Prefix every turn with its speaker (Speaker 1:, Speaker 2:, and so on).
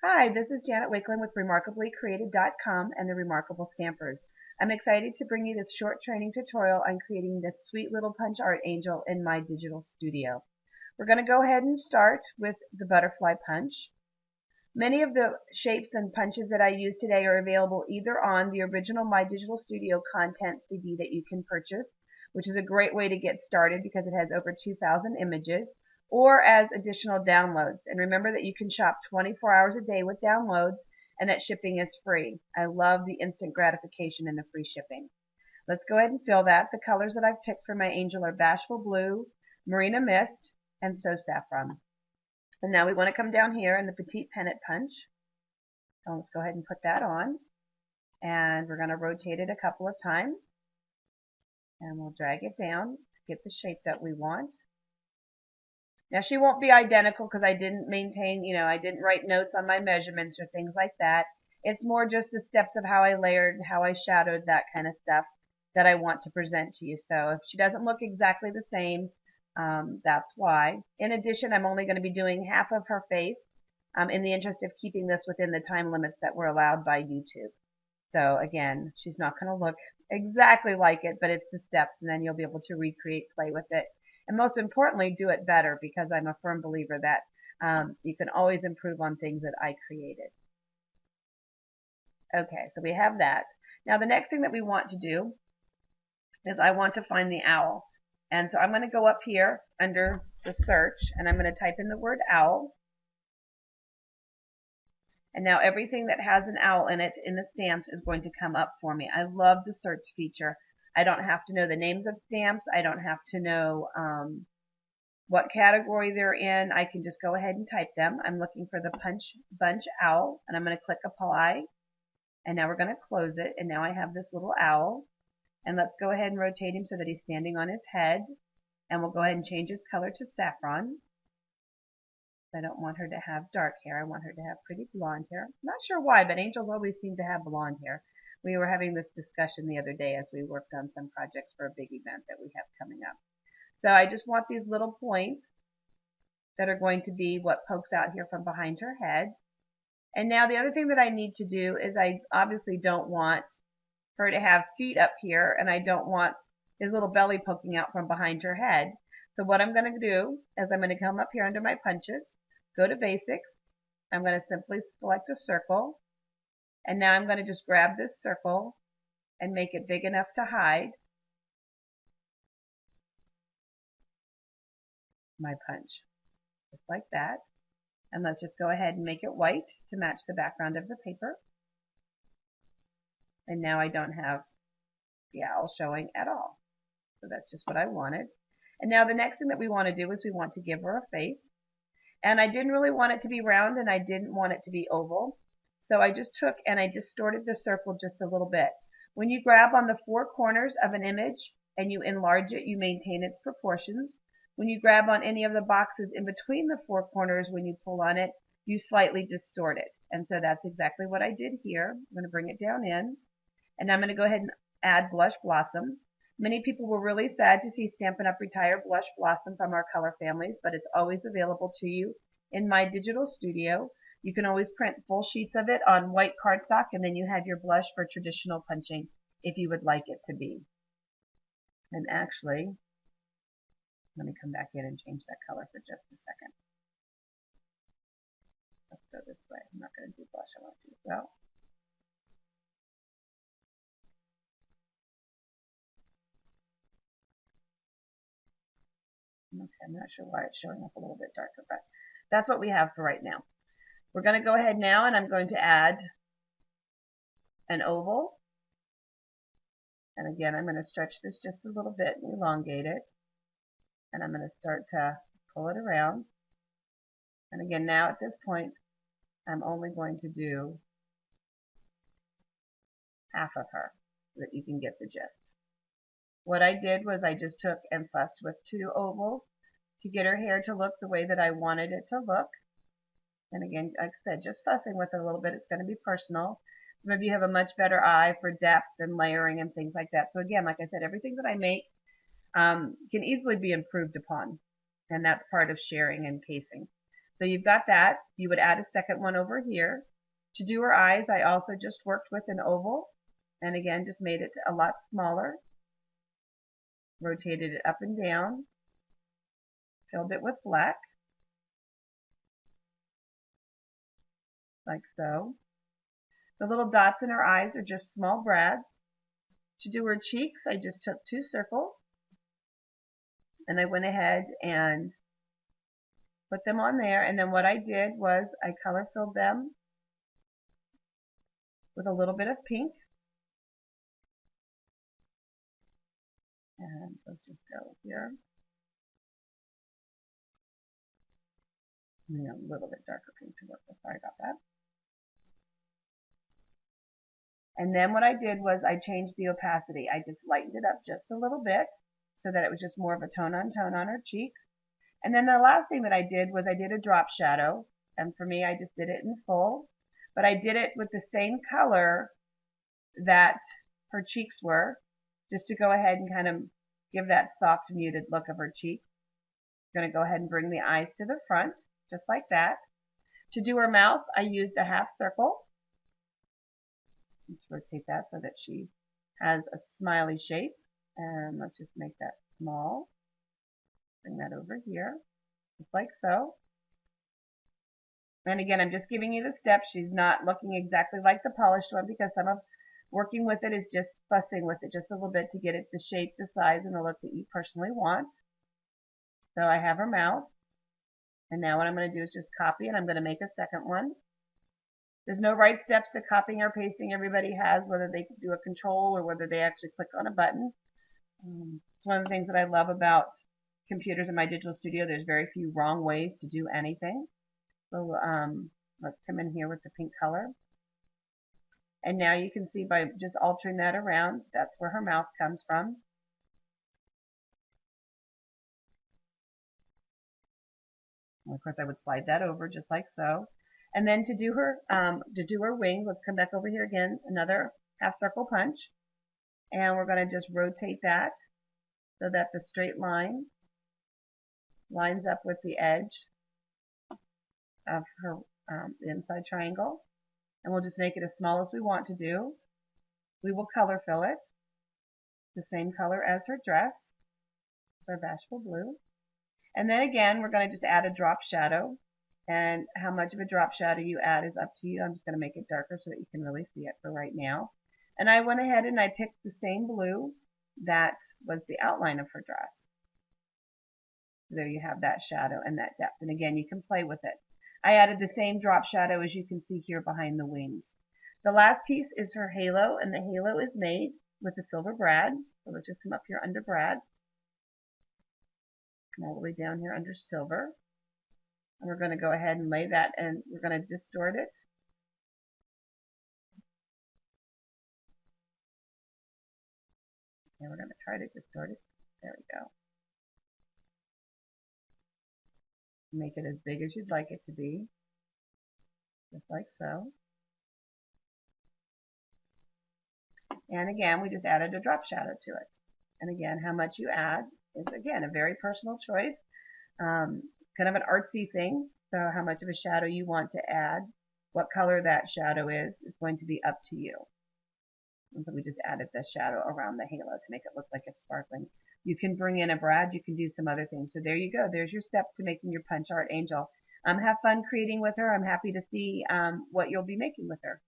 Speaker 1: Hi, this is Janet Wakeland with RemarkablyCreated.com and the Remarkable Stampers. I'm excited to bring you this short training tutorial on creating this sweet little punch art angel in my digital studio. We're going to go ahead and start with the butterfly punch. Many of the shapes and punches that I use today are available either on the original My Digital Studio content CD that you can purchase, which is a great way to get started because it has over 2,000 images, or as additional downloads. And remember that you can shop 24 hours a day with downloads and that shipping is free. I love the instant gratification and the free shipping. Let's go ahead and fill that. The colors that I've picked for my angel are Bashful Blue, Marina Mist, and So Saffron. And now we want to come down here in the Petite Pennant Punch. So let's go ahead and put that on. And we're going to rotate it a couple of times. And we'll drag it down to get the shape that we want. Now she won't be identical because I didn't maintain, I didn't write notes on my measurements or things like that. It's more just the steps of how I layered, how I shadowed, that kind of stuff that I want to present to you. So if she doesn't look exactly the same, that's why. In addition, I'm only going to be doing half of her face in the interest of keeping this within the time limits that were allowed by YouTube. So again, she's not going to look exactly like it, but it's the steps, and then you'll be able to recreate, play with it. And most importantly, do it better, because I'm a firm believer that you can always improve on things that I created. Okay, so we have that. Now the next thing that we want to do is I want to find the owl. And so I'm going to go up here under the search, and I'm going to type in the word owl. And now everything that has an owl in it in the stamps is going to come up for me. I love the search feature. I don't have to know the names of stamps. I don't have to know what category they're in. I can just go ahead and type them. I'm looking for the Punch Bunch Owl, and I'm going to click Apply. And now we're going to close it, and now I have this little owl. And let's go ahead and rotate him so that he's standing on his head. And we'll go ahead and change his color to saffron. I don't want her to have dark hair. I want her to have pretty blonde hair. Not sure why, but angels always seem to have blonde hair. We were having this discussion the other day as we worked on some projects for a big event that we have coming up. So I just want these little points that are going to be what pokes out here from behind her head. And now the other thing that I need to do is I obviously don't want her to have feet up here, and I don't want his little belly poking out from behind her head. So what I'm going to do is I'm going to come up here under my punches, go to Basics. I'm going to simply select a circle. And now I'm going to just grab this circle and make it big enough to hide my punch. Just like that. And let's just go ahead and make it white to match the background of the paper. And now I don't have the owl showing at all. So that's just what I wanted. And now the next thing that we want to do is we want to give her a face. And I didn't really want it to be round, and I didn't want it to be oval. So I just took and I distorted the circle just a little bit. When you grab on the four corners of an image and you enlarge it, you maintain its proportions. When you grab on any of the boxes in between the four corners, when you pull on it, you slightly distort it. And so that's exactly what I did here. I'm going to bring it down in. And I'm going to go ahead and add Blush Blossom. Many people were really sad to see Stampin' Up! Retire Blush Blossom from our color families, but it's always available to you in My Digital Studio. You can always print full sheets of it on white cardstock, and then you have your blush for traditional punching if you would like it to be. And actually, let me come back in and change that color for just a second. Let's go this way. I'm not going to do blush. I want to do well. Okay, I'm not sure why it's showing up a little bit darker, but that's what we have for right now. We're going to go ahead now, and I'm going to add an oval. And again, I'm going to stretch this just a little bit and elongate it. And I'm going to start to pull it around. And again, now at this point, I'm only going to do half of her so that you can get the gist. What I did was I just took and fussed with two ovals to get her hair to look the way that I wanted it to look. And again, like I said, just fussing with it a little bit. It's going to be personal. Some of you have a much better eye for depth and layering and things like that. So again, like I said, everything that I make can easily be improved upon. And that's part of sharing and casing. So you've got that. You would add a second one over here. To do her eyes, I also just worked with an oval, and again, just made it a lot smaller. Rotated it up and down. Filled it with black, like so. The little dots in her eyes are just small brads. To do her cheeks, I just took 2 circles, and I went ahead and put them on there, and then what I did was I color filled them with a little bit of pink. And let's just go here. A little bit darker pink to work with. Sorry about that. And then what I did was I changed the opacity. I just lightened it up just a little bit so that it was just more of a tone on her cheeks. And then the last thing that I did was I did a drop shadow. And for me, I just did it in full. But I did it with the same color that her cheeks were, just to go ahead and kind of give that soft, muted look of her cheeks. I'm going to go ahead and bring the eyes to the front, just like that. To do her mouth, I used a half circle. Let's rotate that so that she has a smiley shape. And let's just make that small. Bring that over here, just like so. And again, I'm just giving you the steps. She's not looking exactly like the polished one because some of working with it is just fussing with it just a little bit to get it the shape, the size, and the look that you personally want. So I have her mouth. And now what I'm going to do is just copy, and I'm going to make a second one. There's no right steps to copying or pasting. Everybody has, whether they do a control or whether they actually click on a button. It's one of the things that I love about computers in my digital studio. There's very few wrong ways to do anything. So let's come in here with the pink color. And now you can see by just altering that around, that's where her mouth comes from. And of course, I would slide that over just like so. And then to do her wings, let's come back over here again, another half circle punch. And we're going to just rotate that so that the straight line lines up with the edge of her inside triangle. And we'll just make it as small as we want to do. We will color fill it the same color as her dress, our bashful blue. And then again, we're going to just add a drop shadow. And how much of a drop shadow you add is up to you. I'm just going to make it darker so that you can really see it for right now. And I went ahead and I picked the same blue that was the outline of her dress. So there you have that shadow and that depth. And again, you can play with it. I added the same drop shadow as you can see here behind the wings. The last piece is her halo, and the halo is made with a silver brad. So let's just come up here under brad. Come all the way down here under silver. And we're going to go ahead and lay that, and we're going to distort it. And we're going to try to distort it. There we go. Make it as big as you'd like it to be. Just like so. And again, we just added a drop shadow to it. And again, how much you add is, again, a very personal choice. Kind of an artsy thing. So how much of a shadow you want to add, what color that shadow is going to be up to you. And so we just added the shadow around the halo to make it look like it's sparkling. You can bring in a brad, you can do some other things. So there you go. There's your steps to making your punch art angel. Have fun creating with her. I'm happy to see what you'll be making with her.